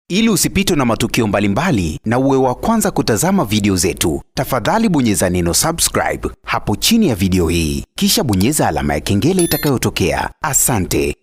Ili usipitwe na matukio mbalimbali na uwe wa kwanza kutazama video zetu, tafadhali bonyeza neno subscribe hapo chini ya video hii, kisha bonyeza alama ya kengele itakayotokea. Asante.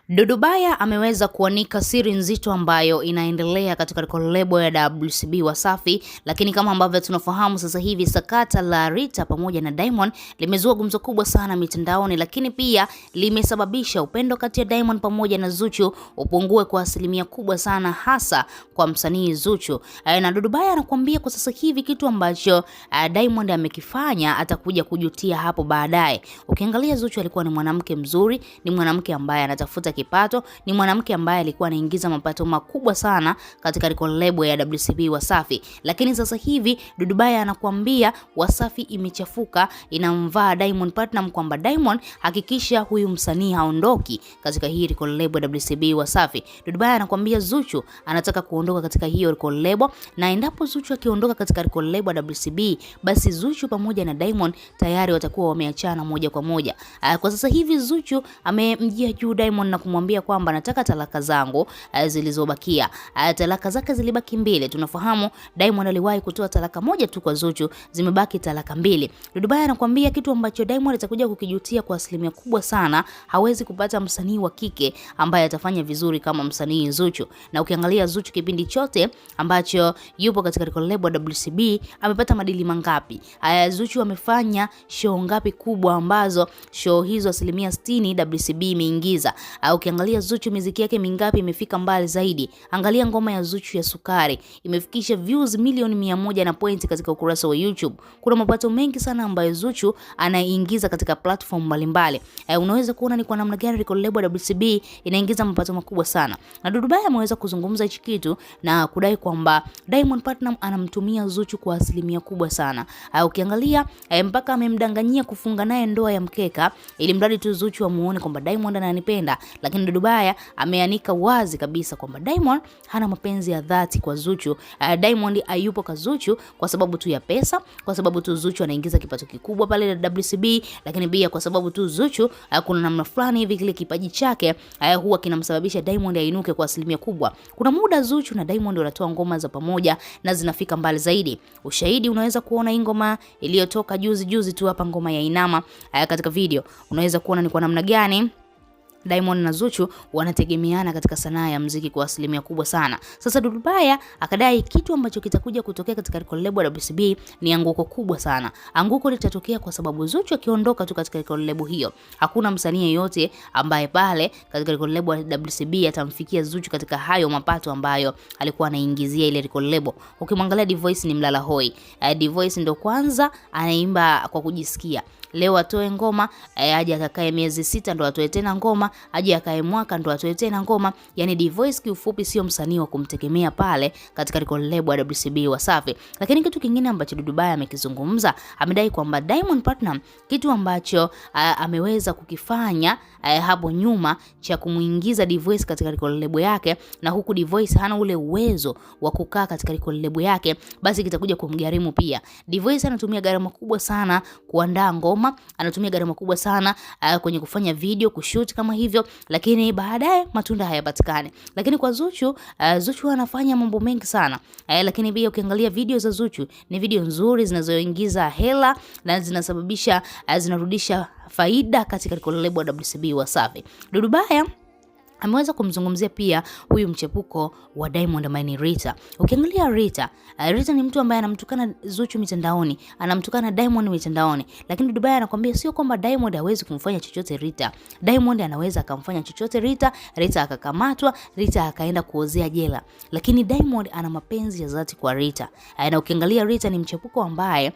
Dudu Baya ameweza kuanika siri nzito ambayo inaendelea katika lebo ya WCB Wasafi, lakini kama ambavyo tunafahamu sasa hivi sakata la Rita pamoja na Diamond limezua gumzo kubwa sana mitandaoni, lakini pia limesababisha upendo kati ya Diamond pamoja na Zuchu upungue kwa asilimia kubwa sana, hasa kwa msanii Zuchu. Na Dudu Baya anakuambia kwa sasa hivi kitu ambacho Diamond amekifanya atakuja kujutia hapo baadaye. Ukiangalia Zuchu alikuwa ni mwanamke mzuri, ni mwanamke ambaye anatafuta kipato, ni mwanamke ambaye alikuwa anaingiza mapato makubwa sana katika lebo ya WCB Wasafi. Lakini sasa hivi Dudu Baya anakuambia Wasafi imechafuka, inamvaa Diamond Platnumz kwamba Diamond hakikisha huyu msanii haondoki katika hii lebo ya WCB Wasafi. Dudu Baya anakuambia Zuchu anataka kuondoka katika hiyo lebo, na endapo Zuchu akiondoka katika lebo ya WCB, basi Zuchu pamoja na Diamond tayari watakuwa wameachana moja kwa moja. Kwa sasa hivi Zuchu amemjia juu Diamond na kumwambia kwamba nataka talaka zangu zilizobakia. Talaka zake zilibaki 2. Tunafahamu Diamond aliwahi kutoa talaka moja tu kwa Zuchu, zimebaki talaka 2. Dudu Baya anakuambia kitu ambacho Diamond atakuja kukijutia kwa asilimia kubwa sana. Hawezi kupata msanii wa kike ambaye atafanya vizuri kama msanii Zuchu. Na ukiangalia Zuchu kipindi chote ambacho yupo katika lebo ya WCB amepata madili mangapi? Zuchu amefanya show ngapi kubwa ambazo show hizo asilimia 60 WCB imeingiza? Ukiangalia Zuchu muziki yake mingapi imefika mbali zaidi? Angalia ngoma ya Zuchu ya Sukari imefikisha views milioni 100 na point katika ukurasa wa YouTube. Kuna mapato mengi sana ambayo Zuchu anaingiza katika platform mbalimbali. Unaweza kuona ni kwa namna gani lebo ya WCB inaingiza mapato makubwa sana. Na Dudu Baya ameweza kuzungumza hichi kitu na kudai kwamba Diamond Platnumz anamtumia Zuchu kwa asilimia kubwa sana. Ukiangalia mpaka amemdanganyia kufunga naye ndoa ya mkeka ili mradi tu Zuchu amuone kwamba Diamond ananipenda. Lakini Dudu Baya ameanika wazi kabisa kwamba Diamond hana mapenzi ya dhati kwa Zuchu. Diamond hayupo kwa Zuchu kwa sababu tu ya pesa, kwa sababu tu Zuchu anaingiza kipato kikubwa pale WCB, lakini pia kwa sababu tu Zuchu kuna namna fulani hivi kile kipaji chake huwa kinamsababisha Diamond ainuke kwa asilimia kubwa. Kuna muda Zuchu na Diamond wanatoa ngoma za pamoja na zinafika mbali zaidi. Ushahidi unaweza kuona hii ngoma iliyotoka juzi tu hapa, ngoma ya Inama. Katika video unaweza kuona ni kwa namna gani Diamond na Zuchu wanategemeana katika sanaa ya muziki kwa asilimia kubwa sana. Sasa Dudu Baya akadai kitu ambacho kitakuja kutokea katika lebo ya WCB ni anguko kubwa sana. Anguko litatokea kwa sababu Zuchu akiondoka tu katika lebo hiyo, hakuna msanii yeyote ambaye pale katika lebo ya WCB atamfikia Zuchu katika hayo mapato ambayo alikuwa anaingizia ile lebo. Ukimwangalia Divoice ni mlala hoi. Divoice ndo kwanza anaimba kwa kujisikia. Leo atoe ngoma, aje akakae miezi 6 ndo atoe tena ngoma, aje akae mwaka ndo atoe tena ngoma. Yani Divoice kiufupi sio msanii wa kumtegemea pale katika lebo ya WCB Wasafi. Lakini kitu kingine ambacho Dudu Baya amekizungumza, amedai kwamba Diamond Platnumz kitu ambacho ameweza kukifanya hapo nyuma cha kumuingiza Divoice katika lebo yake, na huku Divoice hana ule uwezo wa kukaa katika lebo yake, basi kitakuja kumgharimu pia. Divoice anatumia gharama kubwa sana kuandaa ngoma, anatumia gharama kubwa sana kwenye kufanya video, kushoot kama hivyo, lakini baadaye matunda hayapatikani. Lakini kwa Zuchu, Zuchu anafanya mambo mengi sana. Lakini pia ukiangalia video za Zuchu ni video nzuri zinazoingiza hela na zinasababisha zinarudisha faida katika lebo ya WCB Wasafi. Dudu Baya ameweza kumzungumzia pia huyu mchepuko wa Diamond ambaye ni Rita. Ukiangalia Rita ni mtu ambaye anamtukana Zuchu mitandaoni, anamtukana Diamond mitandaoni. Lakini Dudu Baya anakuambia sio kwamba Diamond hawezi kumfanya chochote Rita. Diamond anaweza akamfanya chochote Rita, Rita akakamatwa, Rita akaenda kuozea jela. Lakini Diamond ana mapenzi ya dhati kwa Rita. Na ukiangalia Rita ni mchepuko ambaye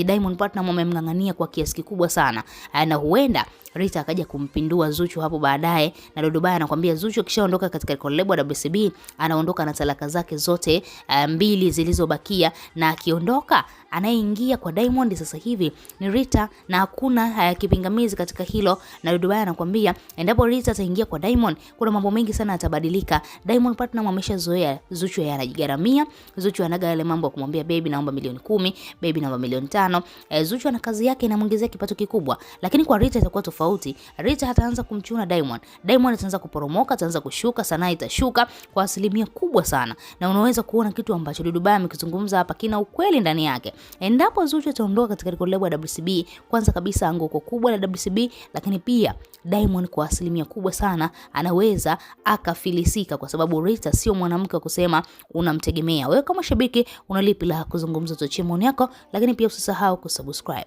Diamond Platnumz amemngangania kwa kiasi kikubwa sana. Na huenda Rita akaja kumpindua Zuchu hapo baadaye, na Dudu Baya anakuambia Zuchu akishaondoka katika lebo ya WCB anaondoka na talaka zake zote 2 zilizobakia, na akiondoka anayeingia kwa Diamond sasa hivi ni Rita na hakuna kipingamizi katika hilo. Na Dudu Baya anakuambia endapo Rita ataingia kwa Diamond kuna mambo mengi sana yatabadilika. Diamond Platnumz ameshazoea Zuchu anajigaramia, Zuchu anaga yale mambo ya kumwambia baby naomba milioni 10, baby naomba milioni 5. Zuchu ana kazi yake inamuongezea kipato kikubwa, lakini kwa Rita itakuwa tofauti. Rita hataanza kumchuna Diamond, Diamond ataanza kuporomoka kuporomoka, ataanza kushuka, sanaa itashuka kwa asilimia kubwa sana. Na unaweza kuona kitu ambacho Dudubaya amekizungumza hapa kina ukweli ndani yake. Endapo Zuchu ataondoka katika lebo ya WCB, kwanza kabisa anguko kubwa la WCB, lakini pia Diamond kwa asilimia kubwa sana anaweza akafilisika, kwa sababu Rita sio mwanamke wa kusema unamtegemea. Wewe kama shabiki unalipi la kuzungumza? Tochia maoni yako, lakini pia usisahau kusubscribe.